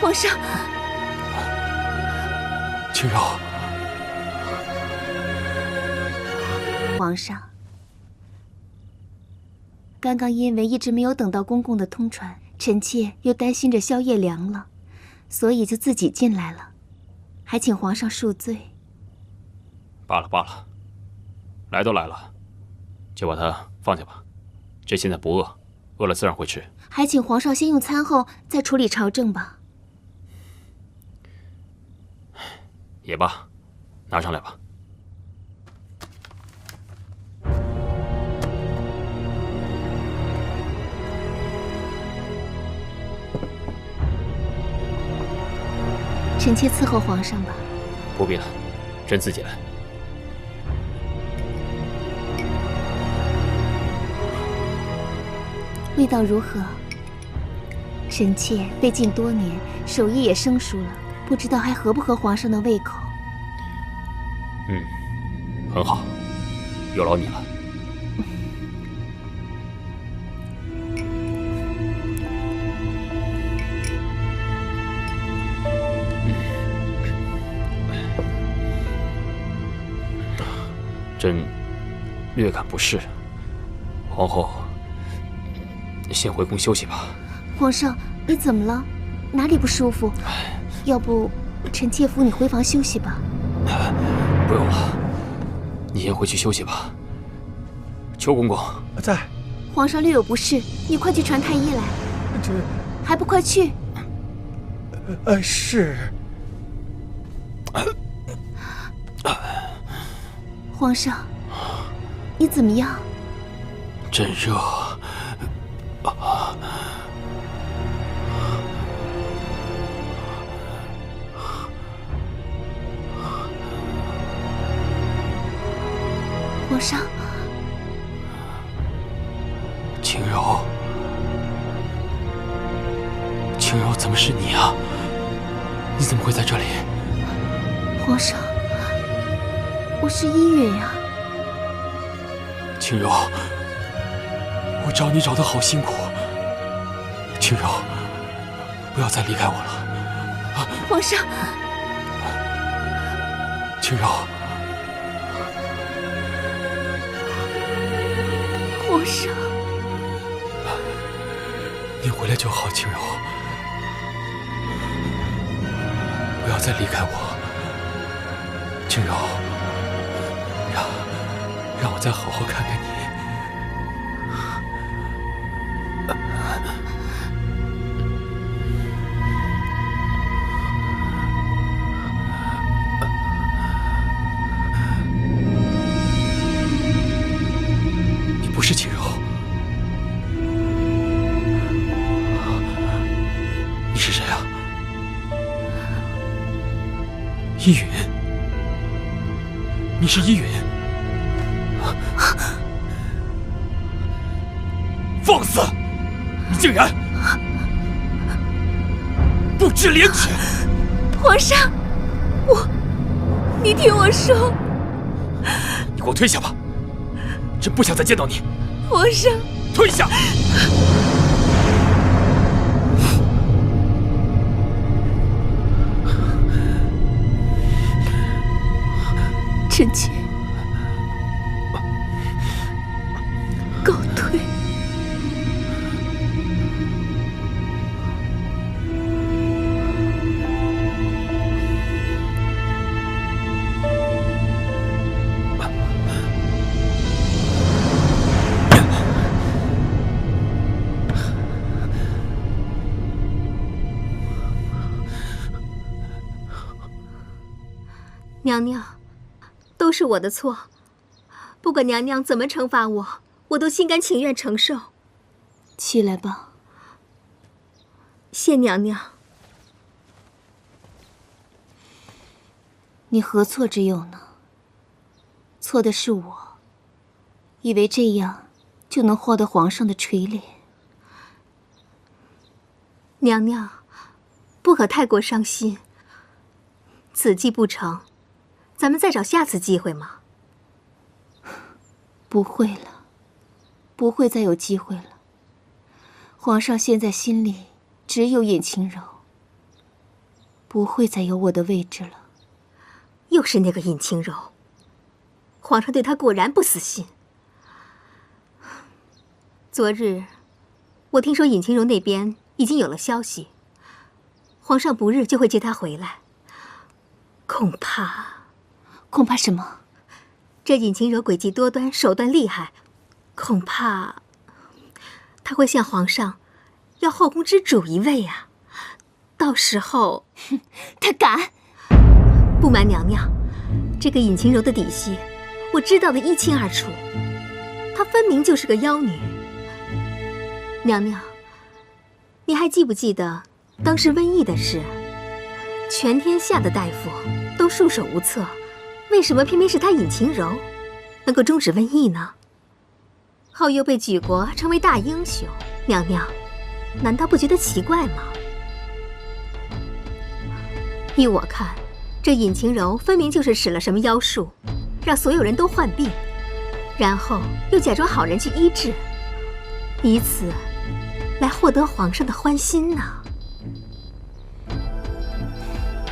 皇上，青柔，皇上，刚刚因为一直没有等到公公的通传，臣妾又担心着宵夜凉了，所以就自己进来了，还请皇上恕罪。罢了罢了，来都来了，就把他放下吧。朕现在不饿，饿了自然会吃。还请皇上先用餐后再处理朝政吧。也罢，拿上来吧。臣妾伺候皇上吧。不必了，朕自己来。味道如何？臣妾费尽多年，手艺也生疏了，不知道还合不合皇上的胃口。很好，有劳你了。朕略感不适，皇后先回宫休息吧。皇上，你怎么了？哪里不舒服？要不臣妾扶你回房休息吧。不用了，你先回去休息吧。邱公公在。皇上略有不适，你快去传太医来。这还不快去？是。皇上，你怎么样？朕热。皇上，青柔，青柔，怎么是你啊？你怎么会在这里？皇上，我是依允呀。青柔，我找你找得好辛苦。青柔，不要再离开我了。皇上，青柔。皇上，你回来就好，青柔，不要再离开我。青柔，让我再好好看看你。你不是青柔，你是谁啊？依允。你是依允？放肆！你竟然不知廉耻！皇上，你听我说。你给我退下吧！朕不想再见到你。皇上，退下！臣妾告退。娘娘，都是我的错，不管娘娘怎么惩罚我，我都心甘情愿承受。起来吧。谢娘娘。你何错之有呢？错的是我，以为这样就能获得皇上的垂怜。娘娘，不可太过伤心。此计不成，咱们再找下次机会嘛。不会了，不会再有机会了。皇上现在心里只有尹清柔，不会再有我的位置了。又是那个尹清柔，皇上对她果然不死心。昨日，我听说尹清柔那边已经有了消息，皇上不日就会接她回来。恐怕什么？这尹清柔诡计多端，手段厉害，恐怕她会向皇上要后宫之主一位啊！到时候，他敢！不瞒娘娘，这个尹清柔的底细，我知道的一清二楚。她分明就是个妖女。娘娘，你还记不记得当时瘟疫的事？全天下的大夫都束手无策，为什么偏偏是她尹清柔能够终止瘟疫呢？后又被举国称为大英雄，娘娘，难道不觉得奇怪吗？依我看，这尹清柔分明就是使了什么妖术，让所有人都患病，然后又假装好人去医治，以此来获得皇上的欢心呢。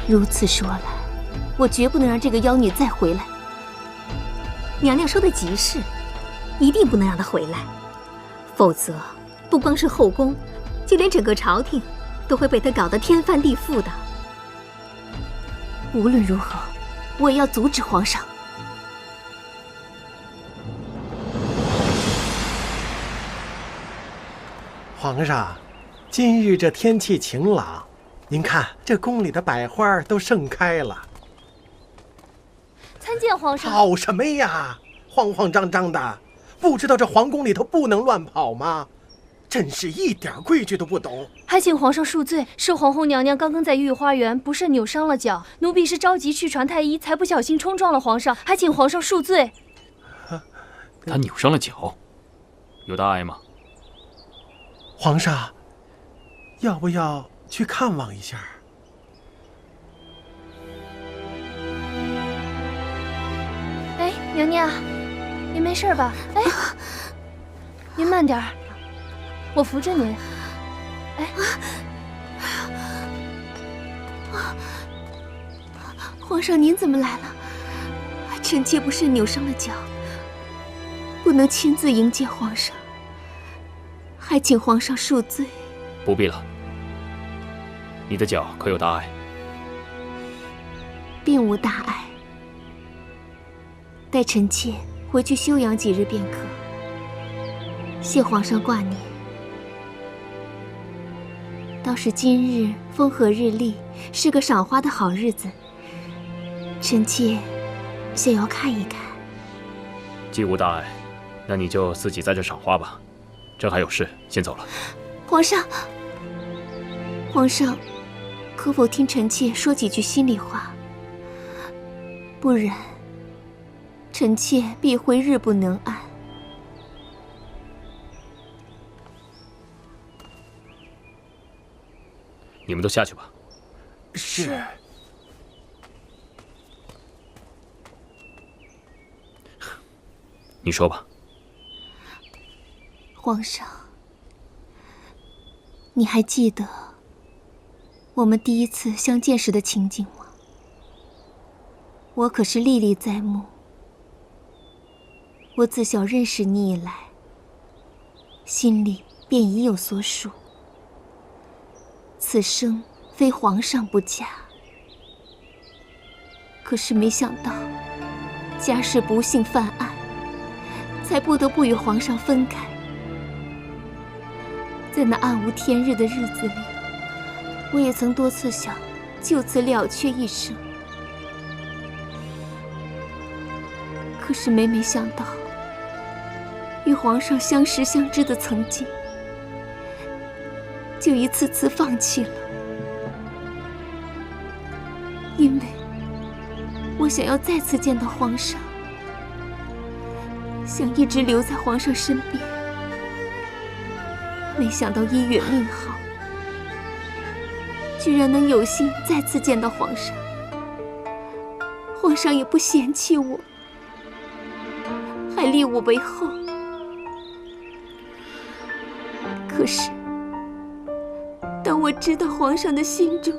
如此说来，我绝不能让这个妖女再回来。娘娘说的极是，一定不能让她回来，否则不光是后宫，就连整个朝廷都会被她搞得天翻地覆的。无论如何，我也要阻止皇上。皇上，今日这天气晴朗，您看这宫里的百花都盛开了。参见皇上。跑什么呀？慌慌张张的，不知道这皇宫里头不能乱跑吗？真是一点规矩都不懂。还请皇上恕罪，是皇后娘娘刚刚在御花园不慎扭伤了脚，奴婢是着急去传太医，才不小心冲撞了皇上，还请皇上恕罪。她扭伤了脚，有大碍吗？皇上，要不要去看望一下？哎，娘娘，您没事吧？哎，您慢点儿，我扶着您。哎，皇上您怎么来了？臣妾不慎扭伤了脚，不能亲自迎接皇上，还请皇上恕罪。不必了，你的脚可有大碍？并无大碍，待臣妾回去休养几日便可。谢皇上挂念。倒是今日风和日丽，是个赏花的好日子，臣妾想要看一看。既无大碍，那你就自己在这赏花吧。朕还有事，先走了。皇上，皇上，可否听臣妾说几句心里话？不然，臣妾必会日不能安。你们都下去吧。是。你说吧。皇上，你还记得我们第一次相见时的情景吗？我可是历历在目。我自小认识你以来，心里便已有所属。此生非皇上不嫁，可是没想到家世不幸犯案，才不得不与皇上分开。在那暗无天日的日子里，我也曾多次想就此了却一生，可是每每想到与皇上相识相知的曾经，就一次次放弃了。因为我想要再次见到皇上，想一直留在皇上身边。没想到医院命好，居然能有幸再次见到皇上。皇上也不嫌弃我，还立我为后。可是当我知道皇上的心中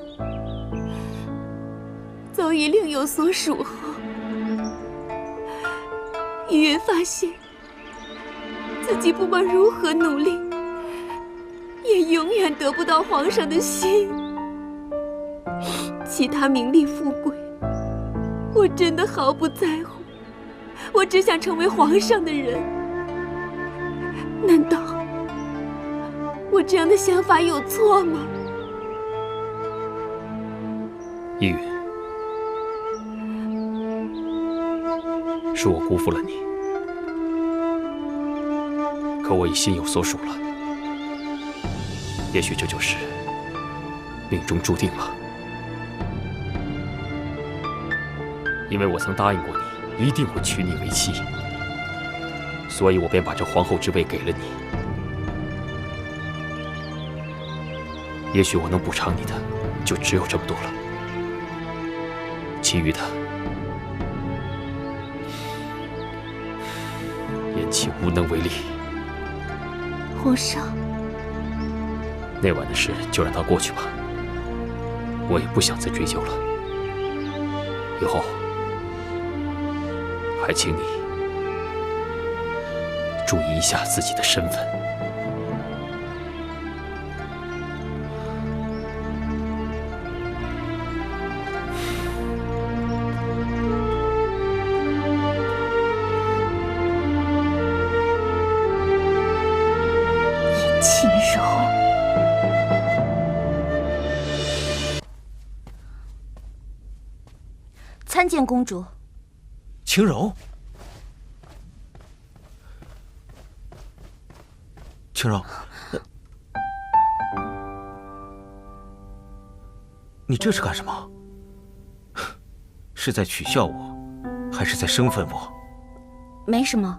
早已另有所属后，依云发现自己不管如何努力，也永远得不到皇上的心。其他名利富贵，我真的毫不在乎。我只想成为皇上的人。难道我这样的想法有错吗？依云，是我辜负了你，可我已心有所属了。也许这就是命中注定吧。因为我曾答应过你，一定会娶你为妻，所以我便把这皇后之位给了你。也许我能补偿你的，就只有这么多了，其余的，言其无能为力。皇上，那晚的事就让它过去吧，我也不想再追究了。以后，还请你注意一下自己的身份。秦柔，参见公主。晴柔，晴柔，你这是干什么？是在取笑我，还是在生分我？没什么，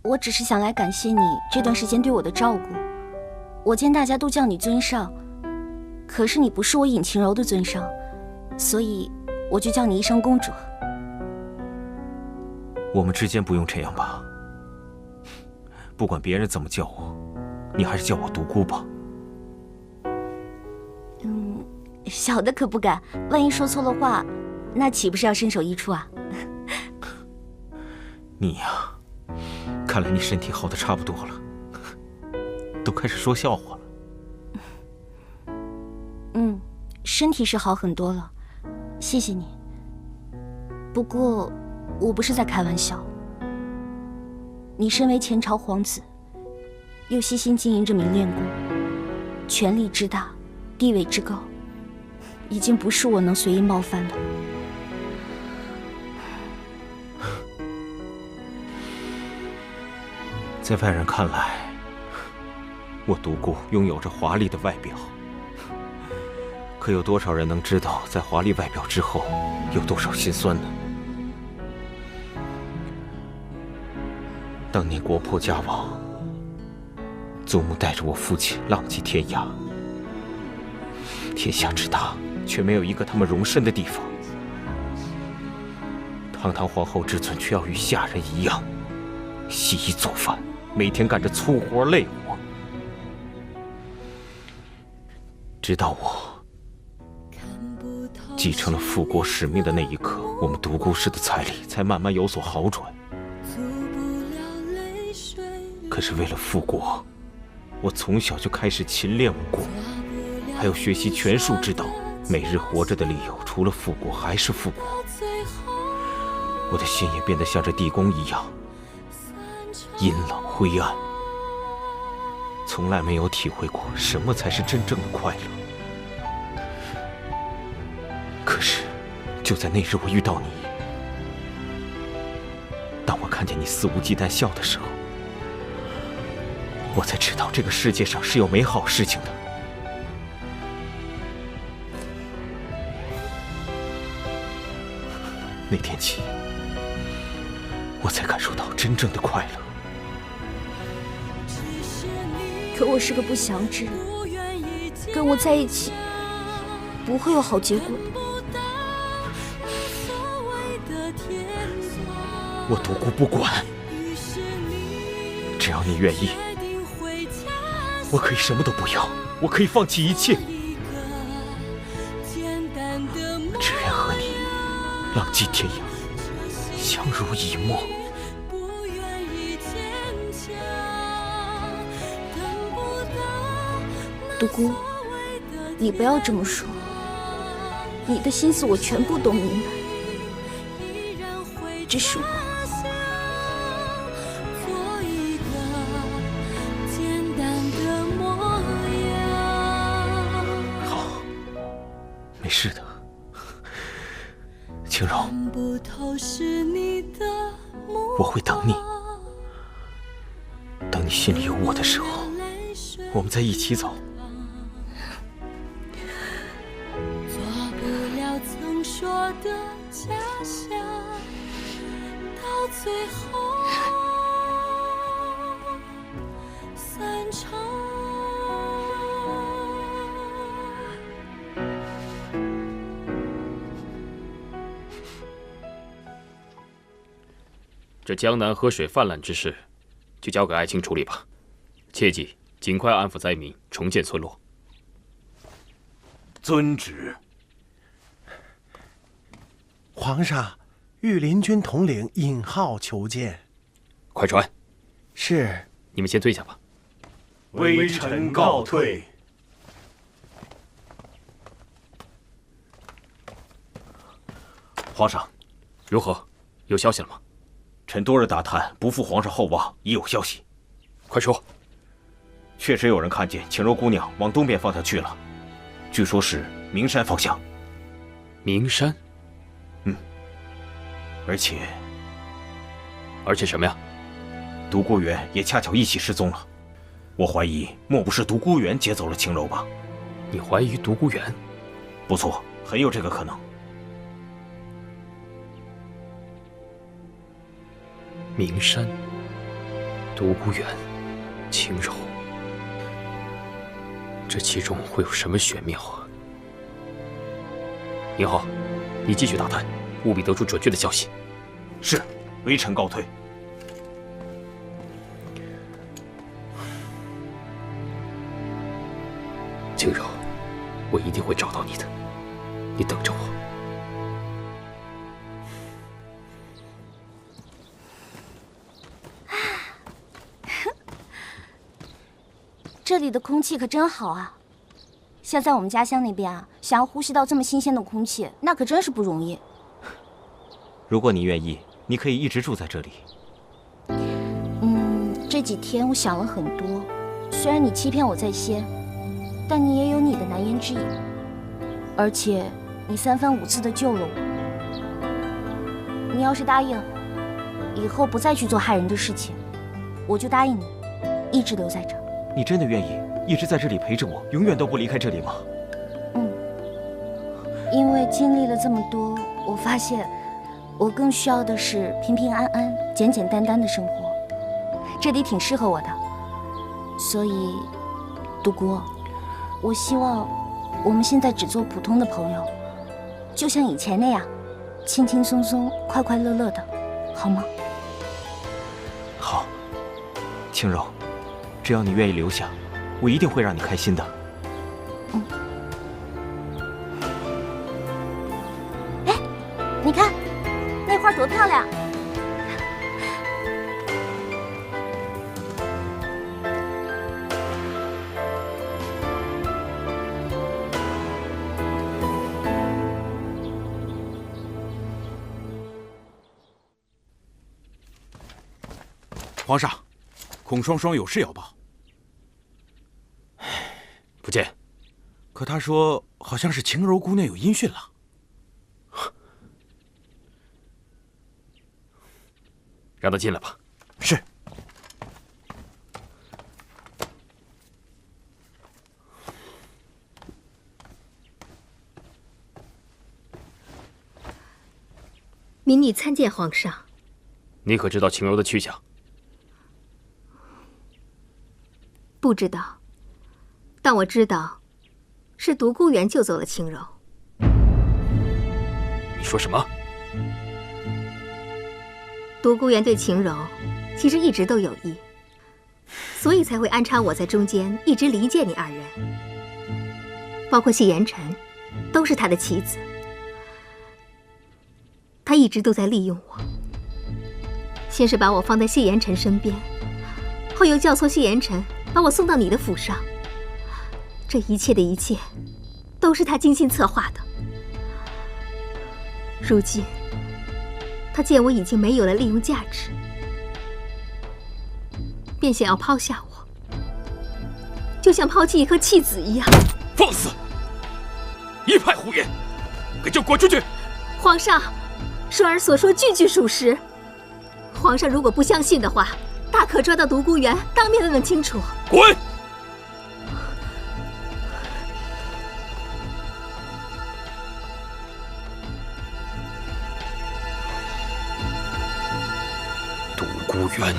我只是想来感谢你这段时间对我的照顾。我见大家都叫你尊上，可是你不是我尹晴柔的尊上，所以我就叫你一声公主。我们之间不用这样吧？不管别人怎么叫我，你还是叫我独孤吧。小的可不敢，万一说错了话，那岂不是要身首异处啊？你呀，看来你身体好的差不多了，都开始说笑话了。身体是好很多了，谢谢你。不过，我不是在开玩笑。你身为前朝皇子，又悉心经营着明炼宫，权力之大，地位之高，已经不是我能随意冒犯的。在外人看来，我独孤拥有着华丽的外表，可有多少人能知道，在华丽外表之后，有多少心酸呢？当年国破家亡，祖母带着我父亲浪迹天涯，天下之大，却没有一个他们容身的地方。堂堂皇后之尊，却要与下人一样，洗衣做饭，每天干着粗活累活。直到我继承了复国使命的那一刻，我们独孤氏的财力才慢慢有所好转。可是为了复国，我从小就开始勤练武功，还有学习拳术之道。每日活着的理由，除了复国还是复国。我的心也变得像这地宫一样阴冷灰暗，从来没有体会过什么才是真正的快乐。可是，就在那日我遇到你，当我看见你肆无忌惮笑的时候，我才知道这个世界上是有美好事情的。那天起，我才感受到真正的快乐。可我是个不祥之人，跟我在一起不会有好结果的。我独孤不管，只要你愿意，我可以什么都不要，我可以放弃一切，只愿和你浪迹天涯，相濡以沫。独孤，你不要这么说，你的心思我全部都明白，只是我。好，没事的，青柔，我会等你，等你心里有我的时候，我们再一起走。说的假象，到最后散场。这江南河水泛滥之事，就交给爱卿处理吧，切记尽快安抚灾民，重建村落。遵旨。皇上，御林军统领尹浩求见。快传。是。你们先退下吧。微臣告退。皇上，如何？有消息了吗？臣多日打探，不负皇上厚望，已有消息。快说。确实有人看见晴柔姑娘往东边方向去了，据说是名山方向。名山？而且什么呀？独孤远也恰巧一起失踪了。我怀疑，莫不是独孤远劫走了晴柔吧？你怀疑独孤远？不错，很有这个可能。名山、独孤远、晴柔，这其中会有什么玄妙啊？尹浩，你继续打探，务必得出准确的消息。是，微臣告退。晴柔，我一定会找到你的，你等着我。这里的空气可真好啊！像在我们家乡那边啊，想要呼吸到这么新鲜的空气，那可真是不容易。如果你愿意，你可以一直住在这里。这几天我想了很多，虽然你欺骗我在先，但你也有你的难言之隐，而且你3番5次的救了我。你要是答应，以后不再去做害人的事情，我就答应你，一直留在这儿。你真的愿意一直在这里陪着我，永远都不离开这里吗？因为经历了这么多，我发现我更需要的是平平安安、简简单单的生活。这里挺适合我的，所以，独孤，我希望我们现在只做普通的朋友，就像以前那样，轻轻松松、快快乐乐的，好吗？好，青柔，只要你愿意留下，我一定会让你开心的。哎，你看，那花多漂亮！皇上，孔双双有事要报。不见。可他说好像是晴柔姑娘有音讯了。让他进来吧。是。民女参见皇上。你可知道晴柔的去向？不知道，但我知道，是独孤远救走了晴柔。你说什么？独孤远对晴柔其实一直都有意，所以才会安插我在中间，一直离间你二人。包括谢言辰，都是他的棋子。他一直都在利用我。先是把我放在谢言辰身边，后又教唆谢言辰把我送到你的府上。这一切的一切，都是他精心策划的。如今，他见我已经没有了利用价值，便想要抛下我，就像抛弃一颗弃子一样。放肆！一派胡言，给朕滚出去！皇上，双儿所说句句属实。皇上如果不相信的话，大可抓到独孤园，当面问清楚。滚！独孤园。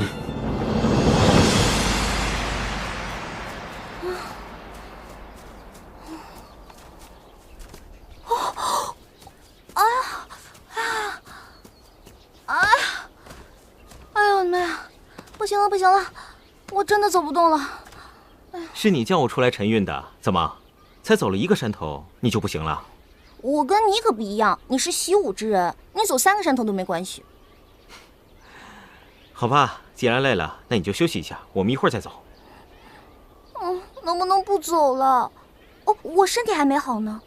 不行了，我真的走不动了。是你叫我出来晨运的，怎么，才走了1个山头，你就不行了？我跟你可不一样，你是习武之人，你走3个山头都没关系。好吧，既然累了，那你就休息一下，我们一会儿再走。能不能不走了？我身体还没好呢。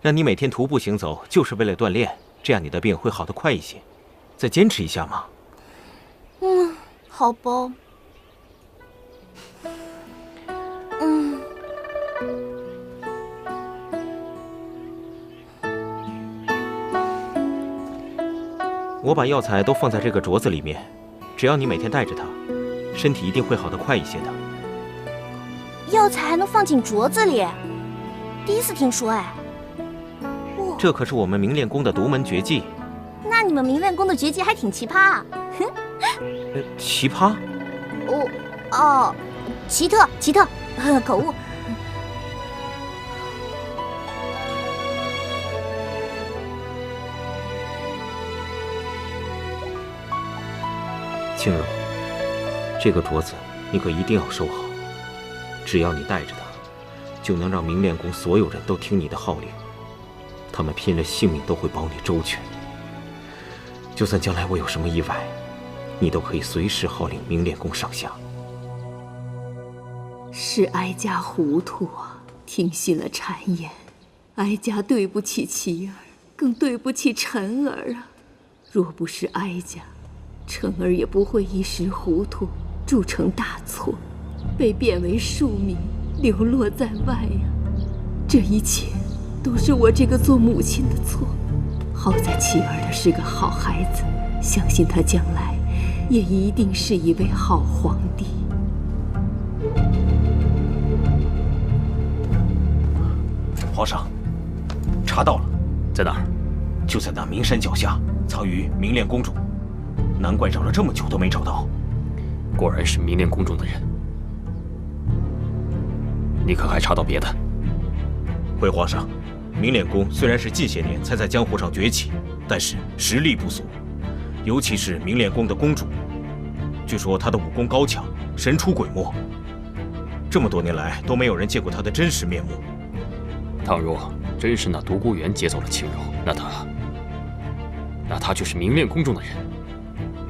让你每天徒步行走，就是为了锻炼，这样你的病会好得快一些。再坚持一下嘛。好吧。我把药材都放在这个镯子里面，只要你每天带着它，身体一定会好得快一些的。药材还能放进镯子里？第一次听说哎。这可是我们明炼宫的独门绝技。那你们明炼宫的绝技还挺奇葩啊。奇葩？奇特，口误。青柔，这个镯子你可一定要收好。只要你带着它，就能让明炼宫所有人都听你的号令，他们拼了性命都会保你周全。就算将来我有什么意外，你都可以随时号令明炼宫上下。是哀家糊涂啊，听信了谗言，哀家对不起琪儿，更对不起晨儿啊。若不是哀家，晨儿也不会一时糊涂铸成大错，被贬为庶民，流落在外呀。这一切都是我这个做母亲的错。好在琪儿她是个好孩子，相信她将来也一定是一位好皇帝。皇上，查到了，在哪儿？就在那名山脚下，藏于明炼宫中。难怪找了这么久都没找到。果然是明炼宫中的人。你可还查到别的？回皇上，明炼宫虽然是近些年才在江湖上崛起，但是实力不俗。尤其是明炼宫的宫主，据说她的武功高强，神出鬼没。这么多年来都没有人见过她的真实面目。倘若真是那独孤园劫走了青柔，那他就是明炼宫中的人。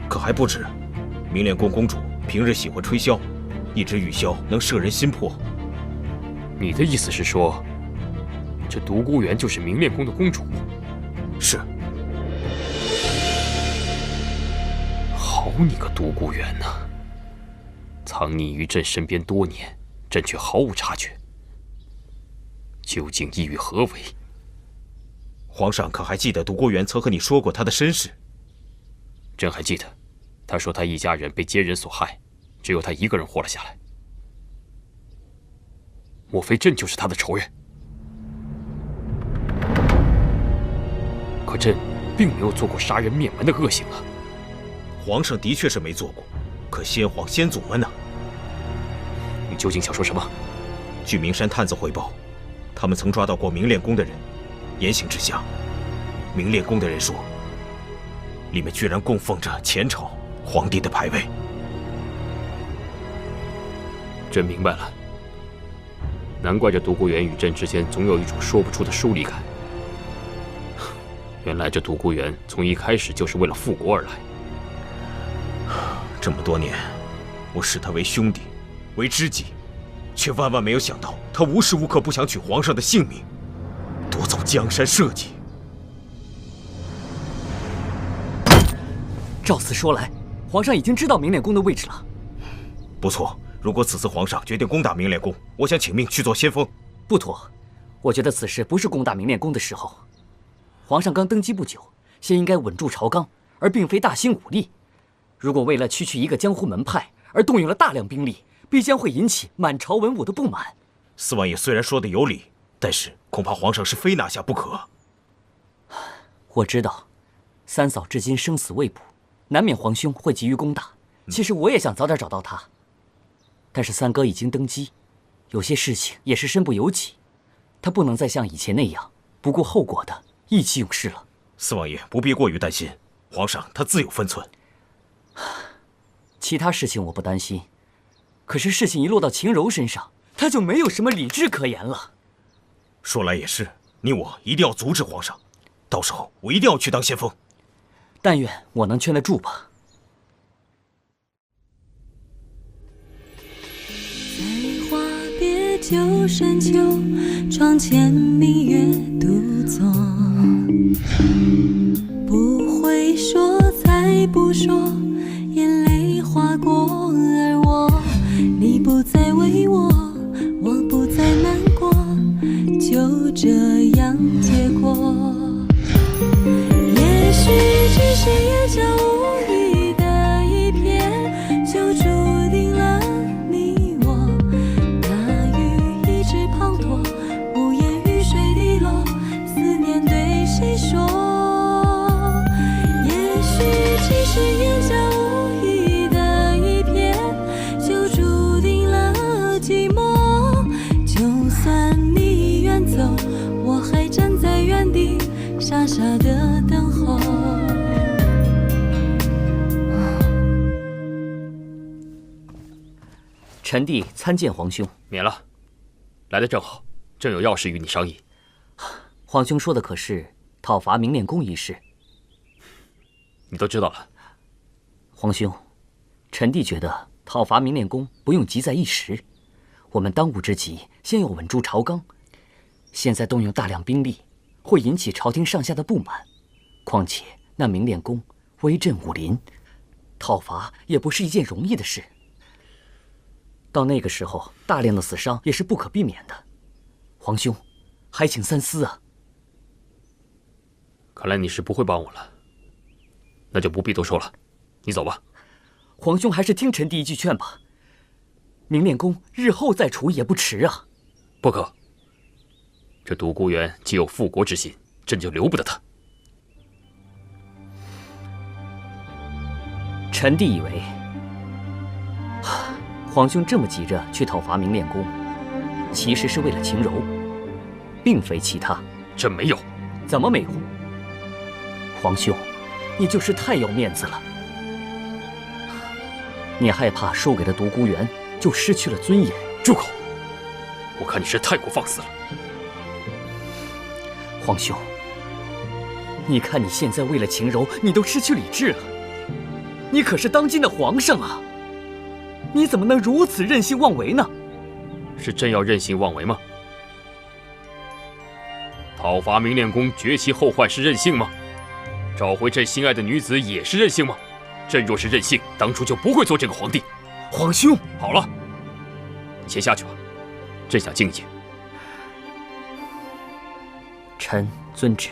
可还不止，明炼宫公主平日喜欢吹箫，一支玉箫能摄人心魄。你的意思是说，这独孤园就是明炼宫的公主？是。好你个独孤园呐！藏匿于朕身边多年，朕却毫无察觉。究竟意欲何为？皇上可还记得独孤园曾和你说过他的身世？朕还记得，他说他一家人被奸人所害，只有他一个人活了下来。莫非朕就是他的仇人？可朕并没有做过杀人灭门的恶行啊。皇上的确是没做过，可先皇先祖们呢？你究竟想说什么？据名山探子汇报，他们曾抓到过明炼宫的人，言行之下，明炼宫的人说，里面居然供奉着前朝皇帝的牌位。朕明白了，难怪这独孤园与朕之间总有一种说不出的疏离感。原来这独孤远从一开始就是为了复国而来。这么多年，我视他为兄弟，为知己，却万万没有想到，他无时无刻不想取皇上的性命，夺走江山社稷。照此说来，皇上已经知道明炼宫的位置了。不错，如果此次皇上决定攻打明炼宫，我想请命去做先锋。不妥，我觉得此时不是攻打明炼宫的时候。皇上刚登基不久，先应该稳住朝纲，而并非大兴武力。如果为了区区一个江湖门派而动用了大量兵力，必将会引起满朝文武的不满。四王爷虽然说的有理，但是恐怕皇上是非拿下不可。我知道，三嫂至今生死未卜，难免皇兄会急于攻打。其实我也想早点找到他，但是三哥已经登基，有些事情也是身不由己，他不能再像以前那样不顾后果的意气用事了。四王爷不必过于担心，皇上他自有分寸。其他事情我不担心，可是事情一落到秦柔身上，他就没有什么理智可言了。说来也是，你我一定要阻止皇上，到时候我一定要去当先锋。但愿我能劝得住吧。在花别旧深秋，窗前明月独坐，不会说再不说，眼泪划过而我，你不再为我，我不再难过，就这样结果。也许只是眼角无语的一瞥，就注定了你我。那雨一直滂沱，无言雨水滴落，思念对谁说？也许只是眼角无语的一瞥，就注定了寂寞。就算你远走，我还站在原地，傻傻的等候。臣弟参见皇兄。免了，来得正好，正有要事与你商议。皇兄说的可是讨伐明炼宫一事？你都知道了。皇兄，臣弟觉得讨伐明炼宫不用急在一时，我们当务之急先要稳住朝纲。现在动用大量兵力，会引起朝廷上下的不满。况且那明炼宫威震武林，讨伐也不是一件容易的事。到那个时候，大量的死伤也是不可避免的。皇兄，还请三思啊！看来你是不会帮我了，那就不必多说了，你走吧。皇兄还是听臣弟一句劝吧，明炼宫日后再除也不迟啊。不可，这独孤远既有复国之心，朕就留不得他。臣弟以为，皇兄这么急着去讨伐明炼宫，其实是为了秦柔，并非其他。朕没有。怎么没有？皇兄，你就是太要面子了。你害怕输给了独孤远，就失去了尊严。住口！我看你是太过放肆了。皇兄，你看你现在为了秦柔，你都失去理智了。你可是当今的皇上啊！你怎么能如此任性妄为呢？是朕要任性妄为吗？讨伐明炼宫绝其后患是任性吗？找回朕心爱的女子也是任性吗？朕若是任性，当初就不会做这个皇帝。皇兄，好了，你先下去吧，朕想静一静。臣遵旨。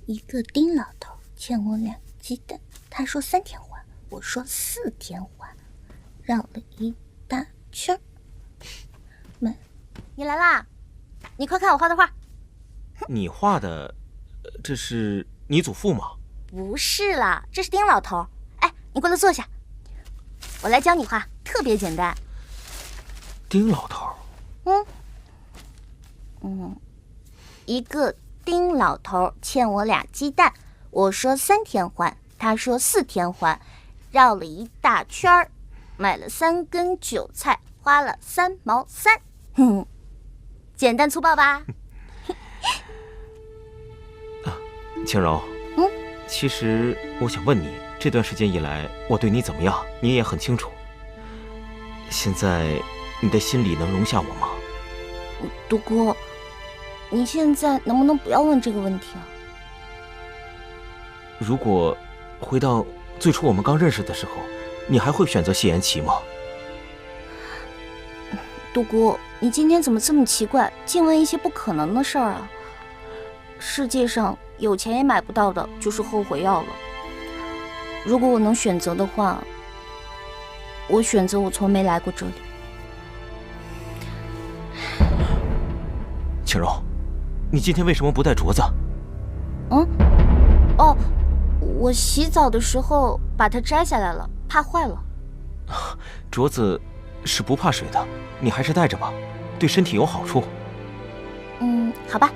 一个丁老头欠我2鸡蛋，他说3天还，我说4天还，绕了一大圈。你来啦！你快看我画的画。你画的，这是你祖父吗？不是啦，这是丁老头。哎，你过来坐下，我来教你画，特别简单。丁老头。一个丁老头欠我2鸡蛋，我说3天还，他说4天还，绕了一大圈儿，买了3根韭菜，花了3毛3。哼，简单粗暴吧？青柔，其实我想问你，这段时间以来我对你怎么样，你也很清楚。现在你的心里能容下我吗？独孤，你现在能不能不要问这个问题啊？如果回到最初我们刚认识的时候，你还会选择谢言齐吗？独孤，你今天怎么这么奇怪，净问一些不可能的事儿啊？世界上有钱也买不到的就是后悔药了。如果我能选择的话，我选择我从没来过这里。青柔，你今天为什么不带镯子？哦，我洗澡的时候把它摘下来了，怕坏了。镯子是不怕水的，你还是戴着吧，对身体有好处。好吧。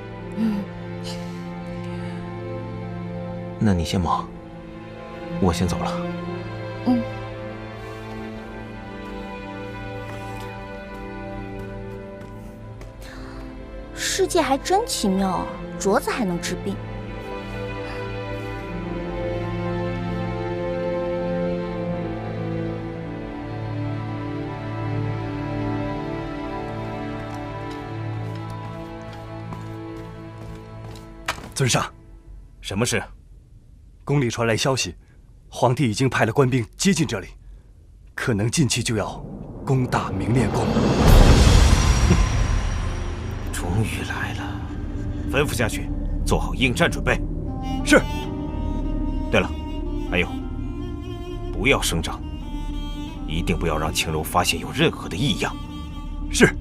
那你先忙，我先走了。世界还真奇妙啊，镯子还能治病。尊上，什么事？宫里传来消息，皇帝已经派了官兵接近这里，可能近期就要攻打明炼宫。终于来了，吩咐下去，做好应战准备。是。对了，还有，不要声张，一定不要让青柔发现有任何的异样。是，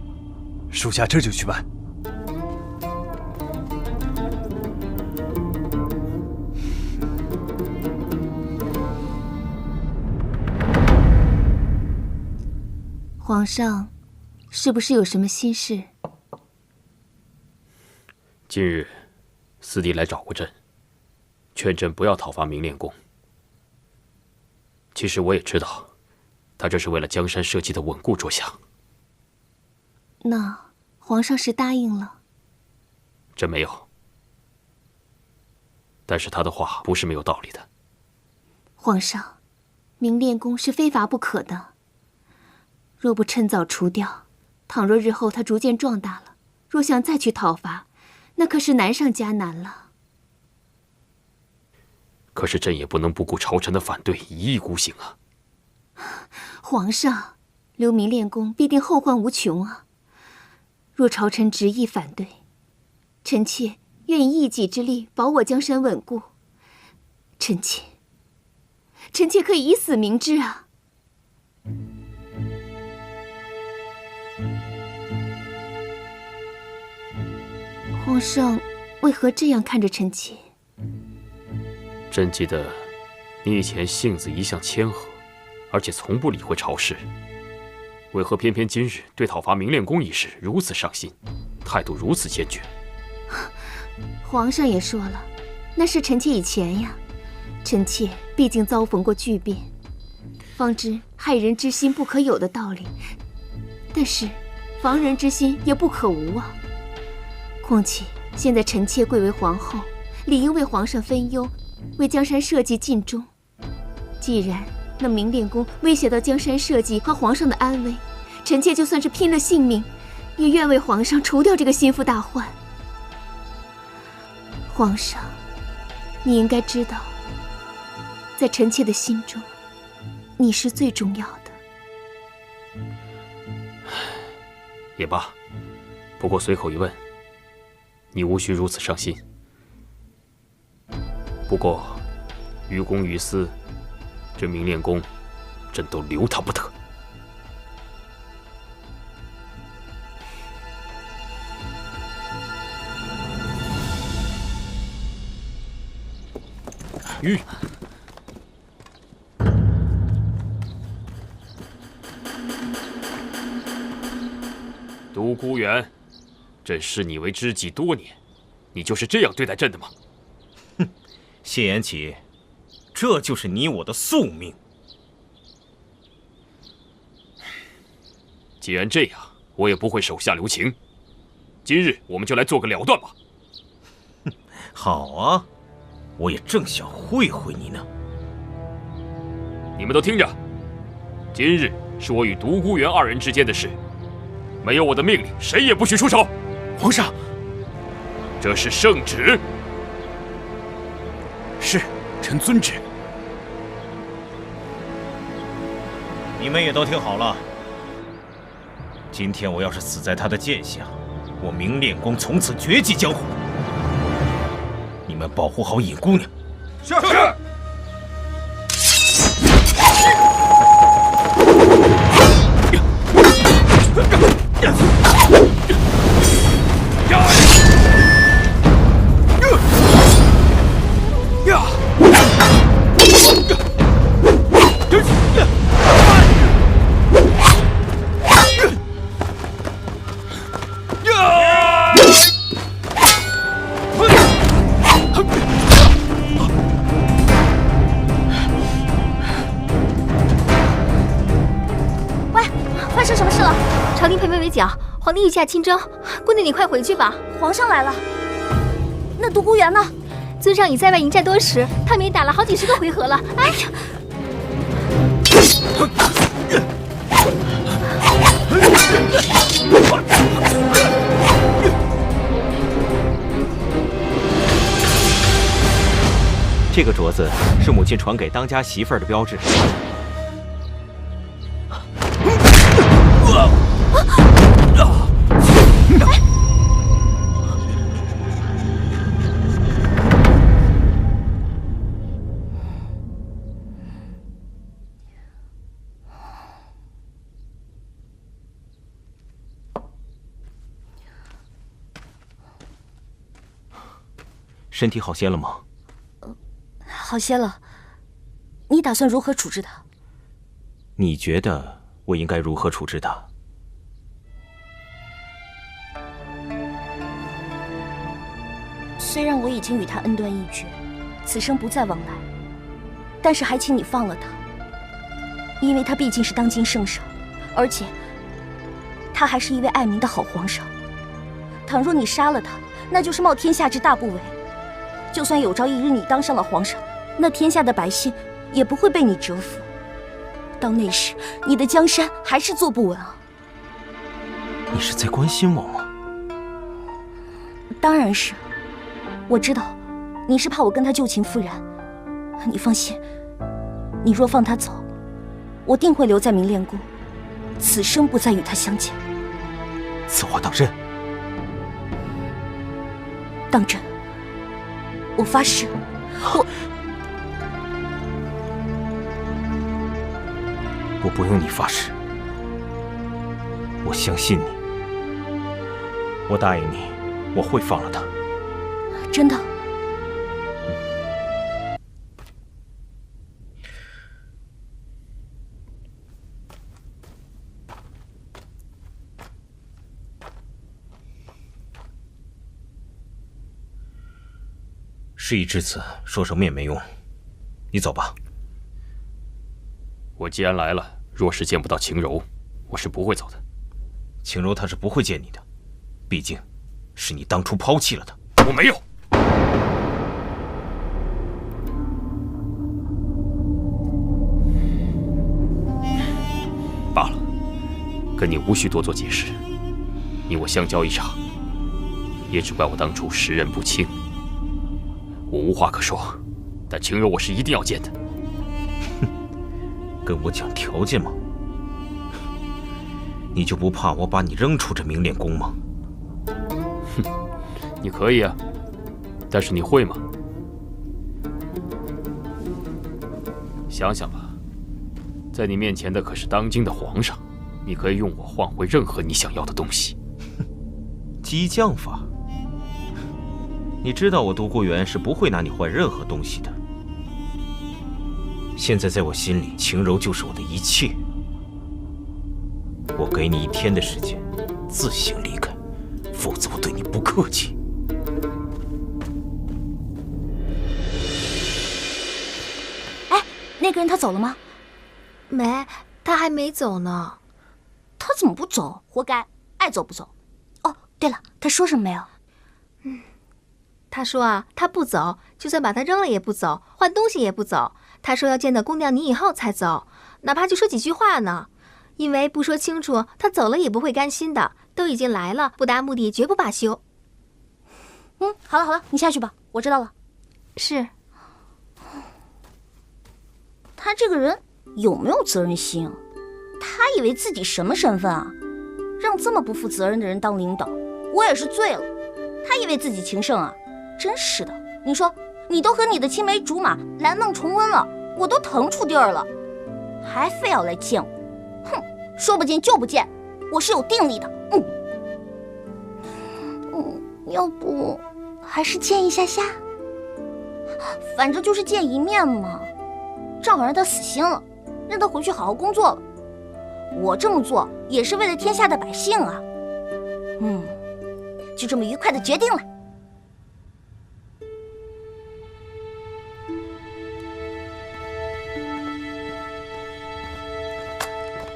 属下这就去办。皇上，是不是有什么心事？近日，四弟来找过朕，劝朕不要讨伐明炼宫。其实我也知道，他这是为了江山社稷的稳固着想。那皇上是答应了？朕没有，但是他的话不是没有道理的。皇上，明炼宫是非伐不可的。若不趁早除掉，倘若日后他逐渐壮大了，若想再去讨伐，那可是难上加难了。可是朕也不能不顾朝臣的反对，一意孤行啊！皇上，留明炼宫必定后患无穷啊！若朝臣执意反对，臣妾愿以一己之力保我江山稳固。臣妾可以以死明志啊！皇上为何这样看着臣妾？朕记得，你以前性子一向谦和，而且从不理会朝事，为何偏偏今日对讨伐明炼宫一事如此上心，态度如此坚决？皇上也说了，那是臣妾以前呀。臣妾毕竟遭逢过巨变，方知害人之心不可有的道理，但是防人之心也不可无啊。况且现在臣妾贵为皇后，理应为皇上分忧，为江山社稷尽忠。既然那明炼宫威胁到江山社稷和皇上的安危，臣妾就算是拼了性命，也愿为皇上除掉这个心腹大患。皇上，你应该知道，在臣妾的心中，你是最重要的。也罢，不过随口一问，你无需如此伤心。不过，于公于私，这明炼宫，朕都留他不得。玉，独孤远，朕视你为知己多年，你就是这样对待朕的吗？哼，谢延启，这就是你我的宿命。既然这样，我也不会手下留情。今日我们就来做个了断吧。哼，好啊，我也正想会会你呢。你们都听着，今日是我与独孤元二人之间的事，没有我的命令，谁也不许出手。皇上，这是圣旨。是，臣遵旨。你们也都听好了，今天我要是死在他的剑下，我明炼宫从此绝迹江湖。你们保护好尹姑娘。是。发生什么事了？朝廷陪位围剿，皇帝御驾亲征，姑娘你快回去吧。皇上来了，那独孤元呢？尊上已在外迎战多时，他们也打了好几十个回合了。哎呀！这个镯子是母亲传给当家媳妇儿的标志。身体好些了吗？好些了。你打算如何处置他？你觉得我应该如何处置他？虽然我已经与他恩断义绝，此生不再往来，但是还请你放了他，因为他毕竟是当今圣上，而且他还是一位爱民的好皇上。倘若你杀了他，那就是冒天下之大不韪。就算有朝一日你当上了皇上，那天下的百姓也不会被你折服。到那时，你的江山还是坐不稳啊！你是在关心我吗？当然是。我知道，你是怕我跟他旧情复燃。你放心，你若放他走，我定会留在明炼宫，此生不再与他相见。此话当真？当真。我发誓，我不用你发誓，我相信你。我答应你，我会放了他。真的？事已至此，说什么也没用。你走吧。我既然来了，若是见不到晴柔，我是不会走的。晴柔她是不会见你的，毕竟是你当初抛弃了她。我没有。罢了，跟你无需多做解释。你我相交一场，也只怪我当初识人不清。我无话可说，但晴柔我是一定要见的。哼，跟我讲条件吗？你就不怕我把你扔出这明炼宫吗？哼，你可以啊，但是你会吗？想想吧，在你面前的可是当今的皇上，你可以用我换回任何你想要的东西。激将法。你知道我独孤元是不会拿你换任何东西的。现在在我心里，晴柔就是我的一切。我给你1天的时间，自行离开，否则我对你不客气。那个人他走了吗？没，他还没走呢。他怎么不走？活该，爱走不走。哦，对了，他说什么没有？他说啊，他不走，就算把他扔了也不走，换东西也不走。他说要见到姑娘你以后才走，哪怕就说几句话呢。因为不说清楚，他走了也不会甘心的。都已经来了，不达目的绝不罢休。好了，你下去吧，我知道了。是。他这个人有没有责任心啊？他以为自己什么身份啊？让这么不负责任的人当领导，我也是醉了。他以为自己情圣啊？真是的！你说，你都和你的青梅竹马蓝梦重温了，我都腾出地儿了，还非要来见我？哼，说不见就不见，我是有定力的。要不还是见一下下？反正就是见一面嘛，正好让他死心了，让他回去好好工作了。我这么做也是为了天下的百姓啊。就这么愉快的决定了。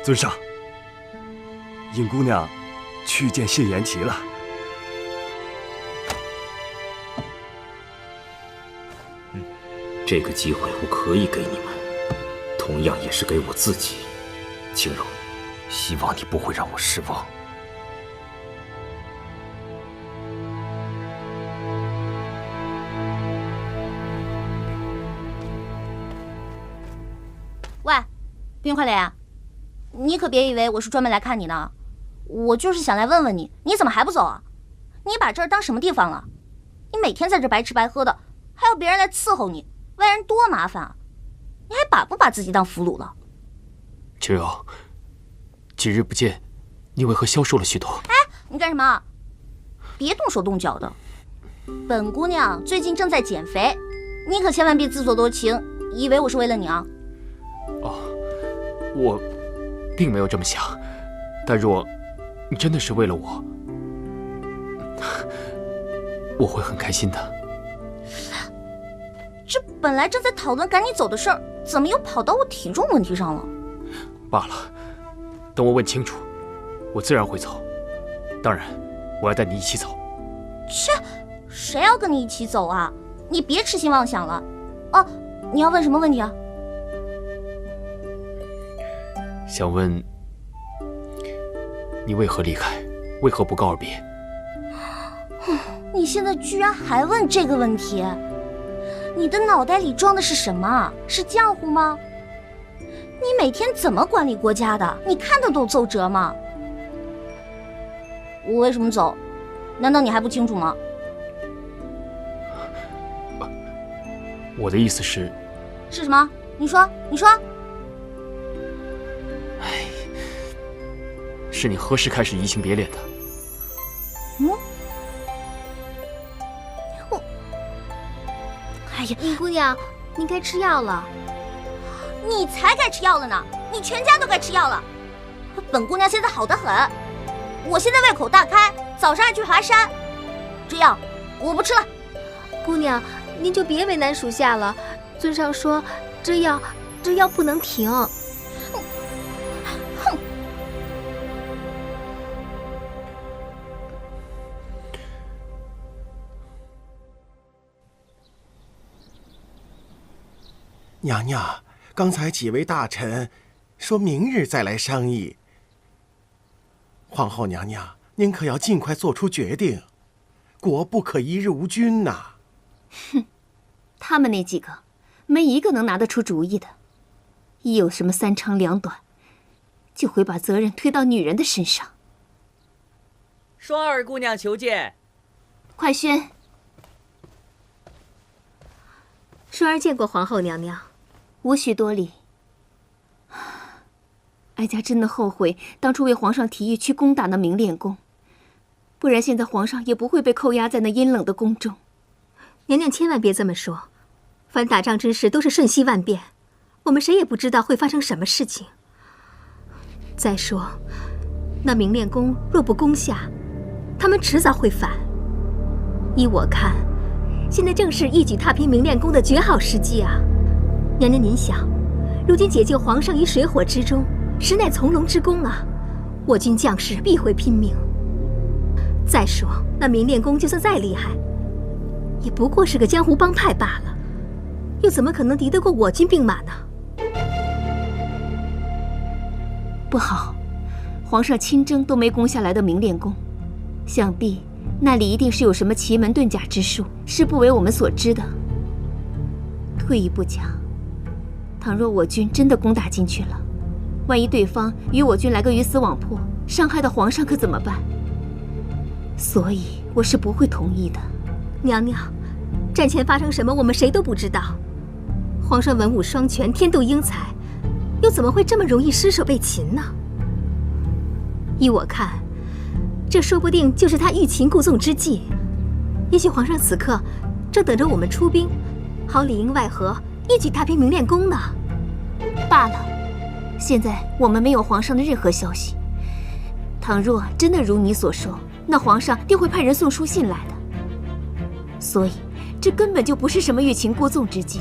尊上，尹姑娘去见谢延琪了。这个机会我可以给你们，同样也是给我自己。青柔，希望你不会让我失望。喂，冰块莲，你可别以为我是专门来看你的，我就是想来问问你，你怎么还不走啊？你把这儿当什么地方了？你每天在这白吃白喝的，还要别人来伺候你，为人多麻烦啊！你还把不把自己当俘虏了？青柔，几日不见，你为何消瘦了许多？哎，你干什么？别动手动脚的。本姑娘最近正在减肥，你可千万别自作多情，以为我是为了你啊！我并没有这么想，但若你真的是为了我，我会很开心的。这本来正在讨论赶你走的事儿，怎么又跑到我体重问题上了？罢了，等我问清楚，我自然会走。当然，我要带你一起走。切，谁要跟你一起走啊？你别痴心妄想了。哦，你要问什么问题啊？想问你为何离开，为何不告而别？你现在居然还问这个问题？你的脑袋里装的是什么？是浆糊吗？你每天怎么管理国家的？你看得懂奏折吗？我为什么走？难道你还不清楚吗？我的意思是……是什么？你说，你说。是你何时开始移情别恋的？哎呀，尹姑娘，你该吃药了。你才该吃药了呢！你全家都该吃药了。本姑娘现在好得很，我现在胃口大开，早上还去爬山。这药我不吃了。姑娘，您就别为难属下了。尊上说，这药不能停。娘娘，刚才几位大臣说明日再来商议。皇后娘娘，您可要尽快做出决定，国不可一日无君呐！哼，他们那几个，没一个能拿得出主意的。一有什么三长两短，就会把责任推到女人的身上。双儿姑娘求见。快宣。双儿见过皇后娘娘。无需多礼。哀家真的后悔当初为皇上提议去攻打那明炼宫，不然现在皇上也不会被扣押在那阴冷的宫中。娘娘千万别这么说，凡打仗之事都是瞬息万变，我们谁也不知道会发生什么事情。再说，那明炼宫若不攻下，他们迟早会反。依我看，现在正是一举踏平明炼宫的绝好时机啊！娘娘您想，如今解救皇上于水火之中，实乃从龙之功啊！我军将士必会拼命。再说那明炼宫就算再厉害，也不过是个江湖帮派罢了，又怎么可能敌得过我军兵马呢？不好，皇上亲征都没攻下来的明炼宫，想必那里一定是有什么奇门遁甲之术，是不为我们所知的。退一步讲，倘若我军真的攻打进去了，万一对方与我军来个鱼死网破，伤害到皇上可怎么办？所以我是不会同意的。娘娘，战前发生什么，我们谁都不知道。皇上文武双全，天妒英才，又怎么会这么容易失手被擒呢？依我看，这说不定就是他欲擒故纵之计。也许皇上此刻正等着我们出兵，好里应外合，一举打平明炼宫呢。罢了，现在我们没有皇上的任何消息。倘若真的如你所说，那皇上定会派人送书信来的。所以，这根本就不是什么欲擒故纵之计。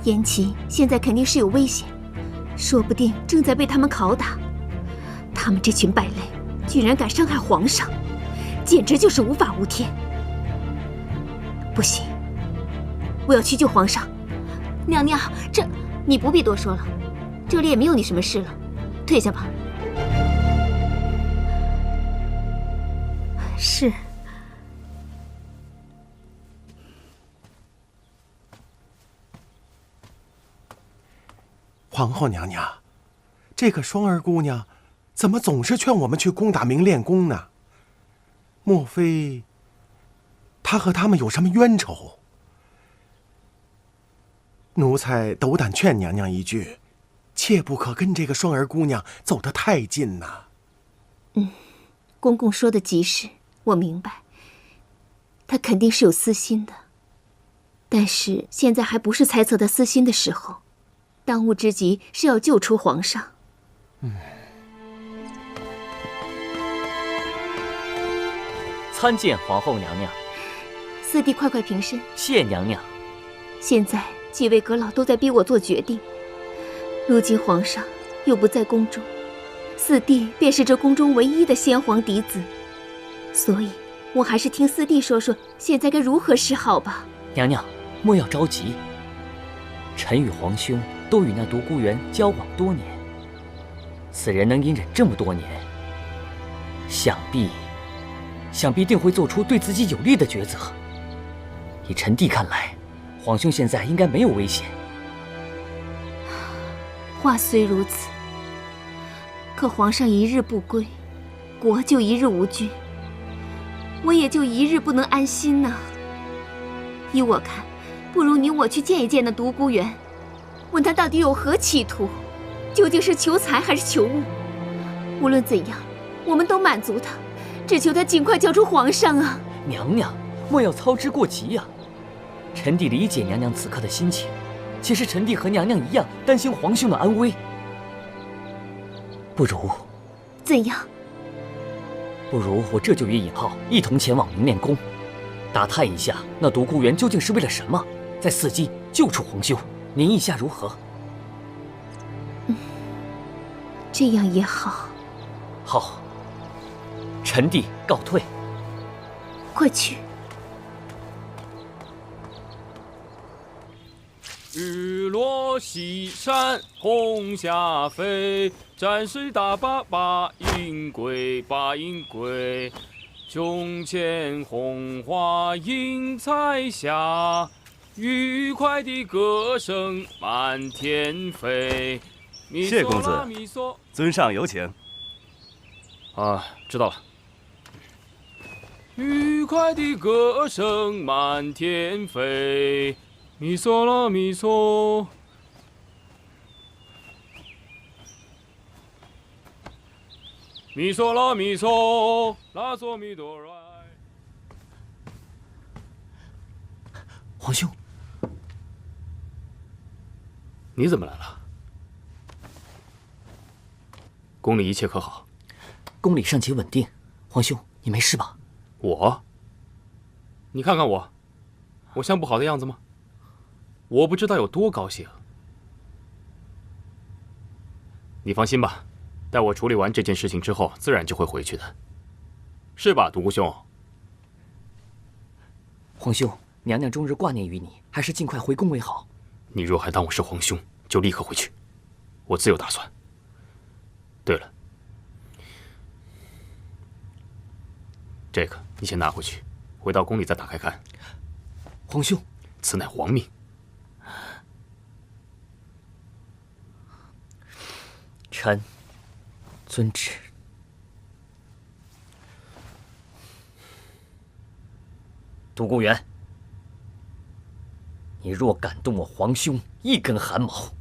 延琪现在肯定是有危险，说不定正在被他们拷打。他们这群败类，居然敢伤害皇上，简直就是无法无天。不行，我要去救皇上。娘娘，这你不必多说了，这里也没有你什么事了，退下吧。是。皇后娘娘，这个双儿姑娘怎么总是劝我们去攻打明炼宫呢？莫非她和他们有什么冤仇？奴才斗胆劝娘娘一句，切不可跟这个双儿姑娘走得太近呐。公公说的极是，我明白，她肯定是有私心的，但是现在还不是猜测她私心的时候。当务之急是要救出皇上。参见皇后娘娘。四弟，快快平身。谢娘娘。现在几位阁老都在逼我做决定，如今皇上又不在宫中，四弟便是这宫中唯一的先皇嫡子，所以我还是听四弟说说现在该如何是好吧。娘娘，莫要着急。臣与皇兄都与那独孤园交往多年，此人能隐忍这么多年，想必定会做出对自己有利的抉择。以臣弟看来，皇兄现在应该没有危险。话虽如此，可皇上一日不归，国就一日无君，我也就一日不能安心呐。依我看，不如你我去见一见那独孤园，问他到底有何企图，究竟是求财还是求物？无论怎样，我们都满足他，只求他尽快交出皇上啊！娘娘，莫要操之过急呀。臣弟理解娘娘此刻的心情，其实臣弟和娘娘一样担心皇兄的安危。不如怎样？不如我这就与尹浩一同前往明炼宫，打探一下那独孤园究竟是为了什么，再伺机救出皇兄。您意下如何？这样也好。好，臣弟告退。快去。日落西山红霞飞，战水大坝把银归，把银归。胸前红花映彩霞，愉快的歌声满天飞。谢公子，尊上有请。啊，知道了。愉快的歌声满天飞，咪嗦啦咪嗦。咪嗦啦咪嗦，啦嗦咪哆来。皇兄，你怎么来了？宫里一切可好？宫里尚且稳定。皇兄，你没事吧？我？你看看我，我像不好的样子吗？我不知道有多高兴，你放心吧，待我处理完这件事情之后，自然就会回去的，是吧，独孤兄？皇兄，娘娘终日挂念于你，还是尽快回宫为好。你若还当我是皇兄，就立刻回去，我自有打算。对了，这个你先拿回去，回到宫里再打开看。皇兄，此乃皇命。臣遵旨。独孤元，你若敢动我皇兄一根汗毛，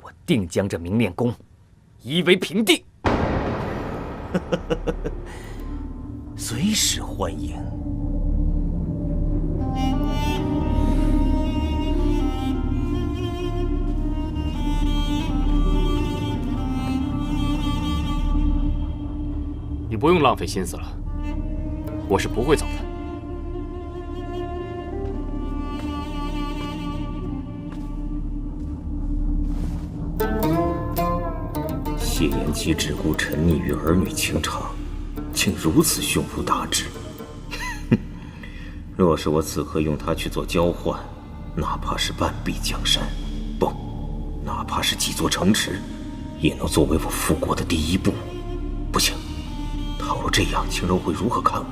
我定将这明炼宫夷为平地。随时欢迎。你不用浪费心思了，我是不会走的。谢延吉只顾沉溺于儿女情长，竟如此胸无大志。若是我此刻用他去做交换，哪怕是半壁江山，不，哪怕是几座城池，也能作为我复国的第一步。不行，倘若这样，青柔会如何看我？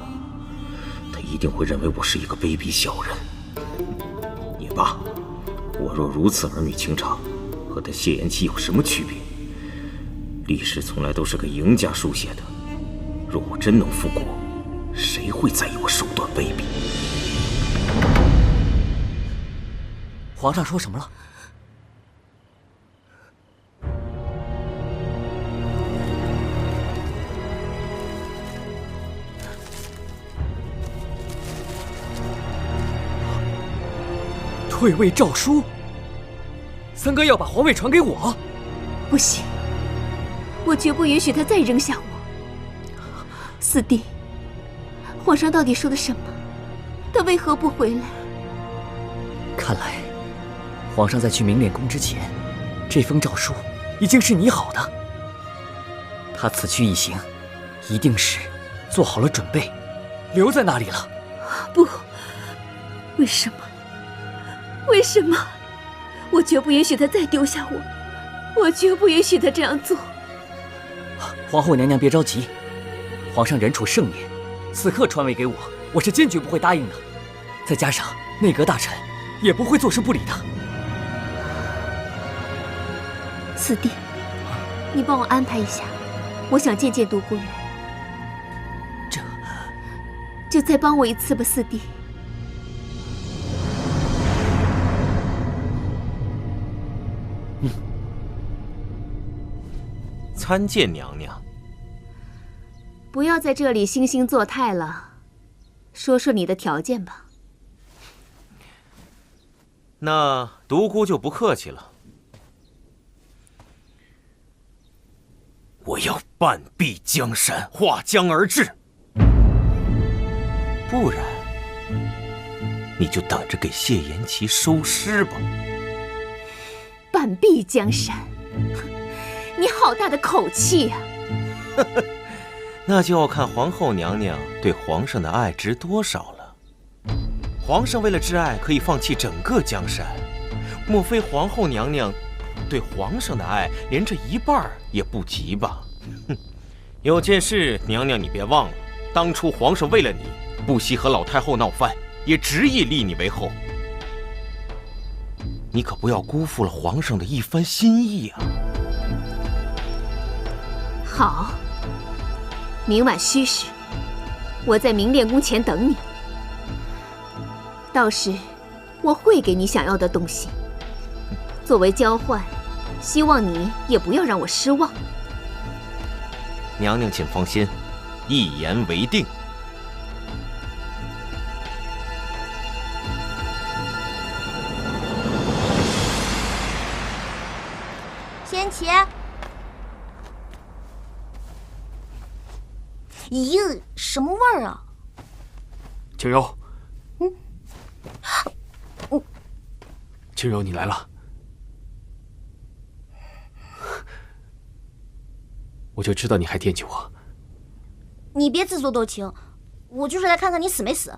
他一定会认为我是一个卑鄙小人。也罢，我若如此儿女情长，和他谢延吉有什么区别？历史从来都是给赢家书写的。若我真能复国，谁会在意我手段卑鄙？皇上说什么了？退位诏书，三哥要把皇位传给我。不行，我绝不允许他再扔下我。四弟，皇上到底说的什么？他为何不回来？看来，皇上在去明炼宫之前，这封诏书已经是拟好的。他此去一行，一定是做好了准备，留在那里了。不，为什么？为什么？我绝不允许他再丢下我，我绝不允许他这样做。皇后娘娘别着急，皇上人处盛年，此刻传位给我，我是坚决不会答应的。再加上内阁大臣也不会坐视不理的。四弟，你帮我安排一下，我想见见独孤远。就再帮我一次吧，四弟。参见娘娘。不要在这里惺惺作态了，说说你的条件吧。那独孤就不客气了。我要半壁江山，划江而治。不然，你就等着给谢延琪收尸吧。半壁江山，你好大的口气呀！那就要看皇后娘娘对皇上的爱值多少了。皇上为了挚爱可以放弃整个江山，莫非皇后娘娘对皇上的爱连这一半也不及吧？哼！有件事，娘娘你别忘了，当初皇上为了你，不惜和老太后闹翻，也执意立你为后。你可不要辜负了皇上的一番心意啊！好，明晚戌时，我在明炼宫前等你。到时，我会给你想要的东西，作为交换，希望你也不要让我失望。娘娘请放心，一言为定。仙琪，咦，什么味儿啊？青柔，青柔，你来了。我就知道你还惦记我。你别自作多情，我就是来看看你死没死。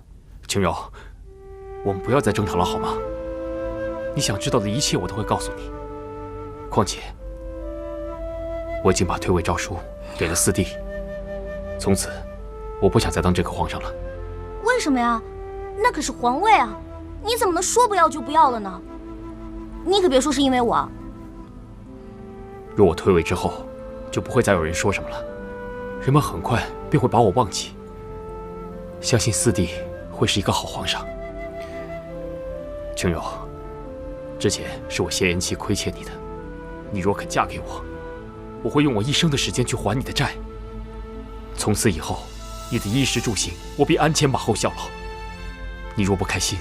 青柔，我们不要再争吵了好吗？你想知道的一切我都会告诉你。况且，我已经把退位诏书给了四弟，从此我不想再当这个皇上了。为什么呀？那可是皇位啊！你怎么能说不要就不要了呢？你可别说是因为我。若我退位之后，就不会再有人说什么了，人们很快便会把我忘记。相信四弟会是一个好皇上。青柔，之前是我谢延期亏欠你的，你若肯嫁给我，我会用我一生的时间去还你的债。从此以后，你的衣食住行，我必鞍前马后效劳。你若不开心，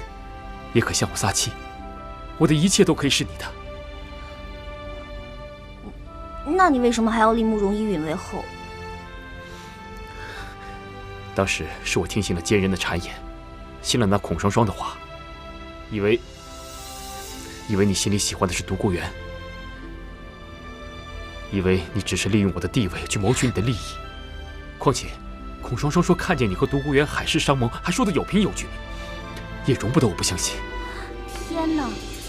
也可向我撒气，我的一切都可以是你的。那你为什么还要立慕容依允为后？当时是我听信了奸人的谗言，信了那孔双双的话，以为你心里喜欢的是独孤元，以为你只是利用我的地位去谋取你的利益。况且，孔双双说看见你和独孤元海誓山盟，还说得有凭有据，也容不得我不相信。天哪，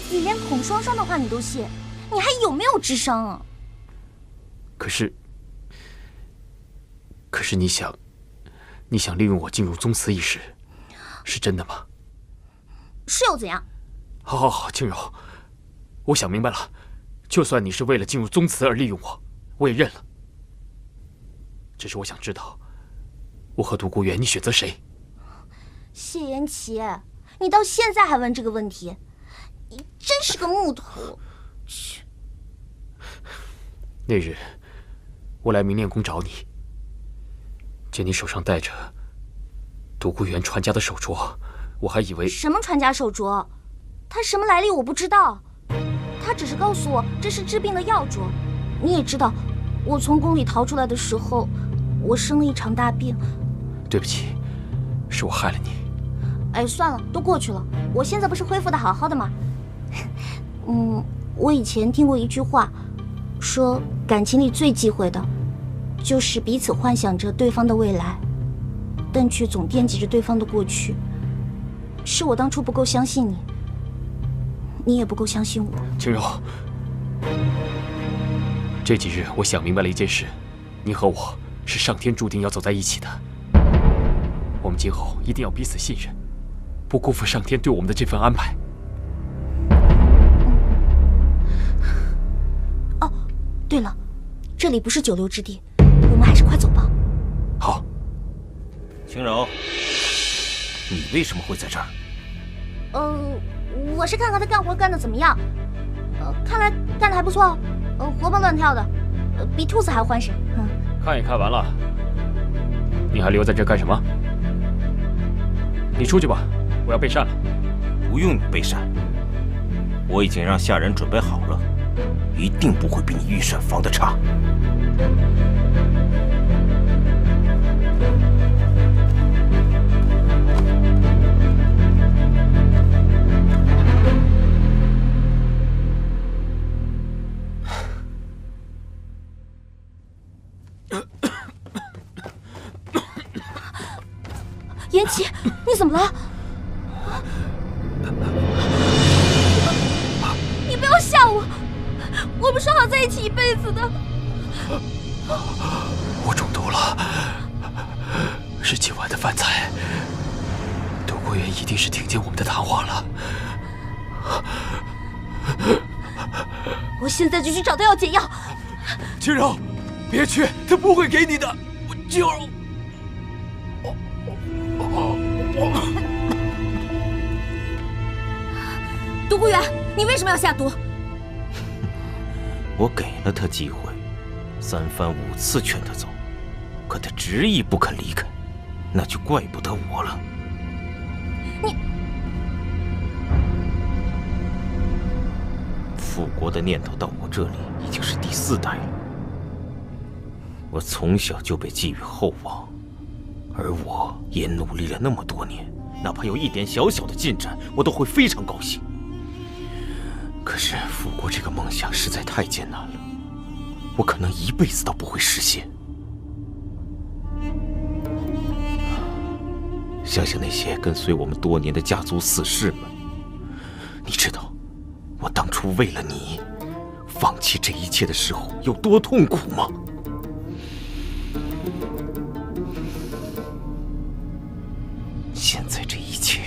你连孔双双的话你都信，你还有没有智商啊？可是你想利用我进入宗祠一事，是真的吗？是又怎样？好，青柔，我想明白了，就算你是为了进入宗祠而利用我，我也认了。只是我想知道，我和独孤元，你选择谁？谢延琪，你到现在还问这个问题，你真是个木头。去。那日，我来明炼宫找你，见你手上戴着独孤元传家的手镯，我还以为什么传家手镯，它什么来历我不知道，他只是告诉我这是治病的药镯。你也知道，我从宫里逃出来的时候，我生了一场大病。对不起，是我害了你。哎，算了，都过去了。我现在不是恢复的好好的吗？我以前听过一句话，说感情里最忌讳的，就是彼此幻想着对方的未来，但却总惦记着对方的过去。是我当初不够相信你，你也不够相信我。青柔，这几日我想明白了一件事，你和我是上天注定要走在一起的。我们今后一定要彼此信任，不辜负上天对我们的这份安排。哦，对了，这里不是久留之地，我们还是快走吧。好。青柔，你为什么会在这儿？我是看看他干活干得怎么样。看来干得还不错哦。活蹦乱跳的，比兔子还欢实。看也看完了，你还留在这干什么？你出去吧，我要备膳了。不用你备膳，我已经让下人准备好了，一定不会比你御膳房的差。延琪，你怎么了？你不要吓我，我们说好在一起一辈子的。我中毒了，是今晚的饭菜。独孤元一定是听见我们的谈话了。我现在就去找他要解药。青柔，别去，他不会给你的。青柔。独孤元，你为什么要下毒？我给了他机会，3番5次劝他走，可他执意不肯离开，那就怪不得我了。你复国的念头到我这里已经是第4代了。我从小就被寄予厚望，而我也努力了那么多年，哪怕有一点小小的进展，我都会非常高兴。可是复国这个梦想实在太艰难了，我可能一辈子都不会实现。想想那些跟随我们多年的家族死士们，你知道我当初为了你放弃这一切的时候有多痛苦吗？现在这一切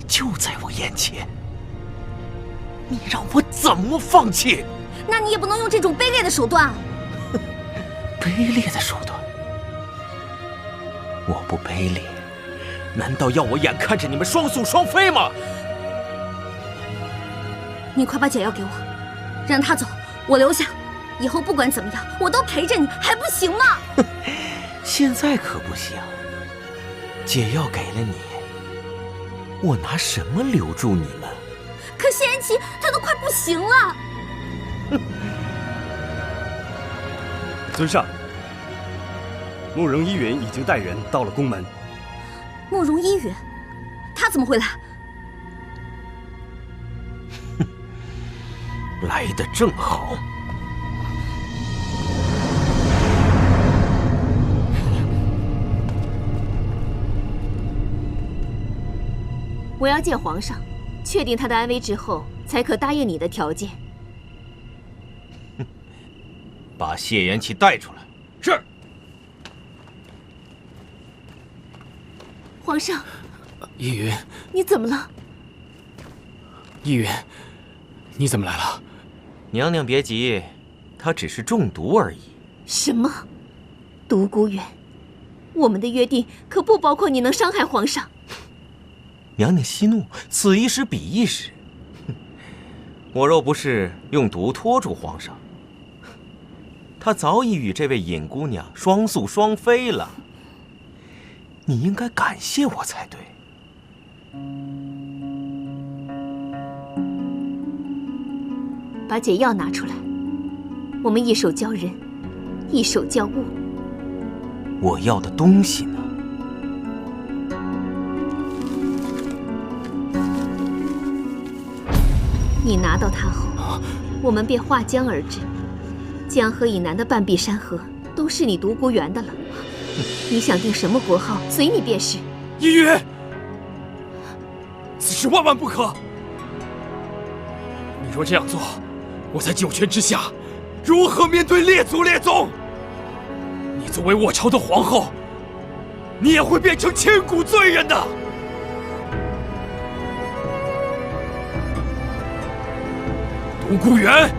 就在我眼前，你让我怎么放弃？那你也不能用这种卑劣的手段。卑劣的手段？我不卑劣，难道要我眼看着你们双宿双飞吗？你快把解药给我，让他走，我留下。以后不管怎么样，我都陪着你，还不行吗？现在可不行。解药给了你，我拿什么留住你们？可谢言齐他都快不行了。尊上，慕容依云已经带人到了宫门。慕容依云，他怎么会来？来得正好。我要见皇上，确定他的安危之后，才可答应你的条件。把谢言齐带出来。是。皇上，依云，你怎么了？依云，你怎么来了？娘娘别急，他只是中毒而已。什么？独孤远，我们的约定可不包括你能伤害皇上。娘娘息怒，此一时彼一时。我若不是用毒拖住皇上，他早已与这位尹姑娘双宿双飞了。你应该感谢我才对。把解药拿出来，我们一手教人，一手教物。我要的东西呢？你拿到它后，我们便划江而治。江河以南的半壁山河都是你独孤园的了。你想定什么国号，随你便是。依云，此事万万不可！你若这样做，我在九泉之下，如何面对列祖列宗？你作为我朝的皇后，你也会变成千古罪人的。独孤远，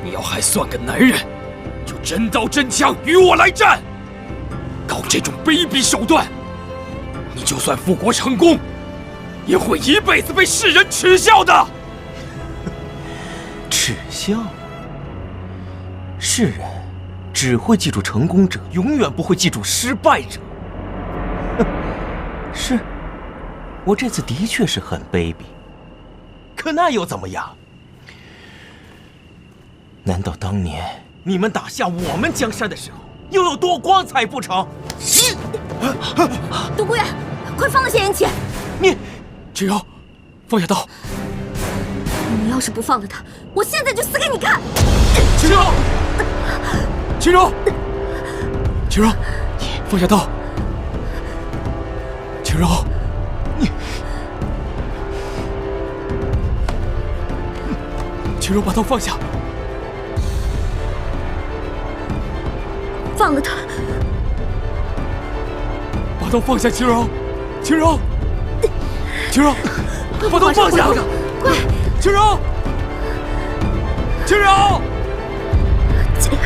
你要还算个男人，就真刀真枪与我来战！搞这种卑鄙手段，你就算复国成功，也会一辈子被世人耻笑的。耻笑？世人只会记住成功者，永远不会记住失败者。是，我这次的确是很卑鄙。可那又怎么样？难道当年你们打下我们江山的时候，又有多光彩不成？独孤远，快放了谢言齐！你，芷柔，放下刀！你要是不放了他，我现在就死给你看！芷柔，芷柔，芷柔，放下刀！芷柔，你。芷柔，把刀放下！放了他！把刀放下，芷柔！芷柔！芷柔，把刀放下！快！芷柔！芷柔！解药，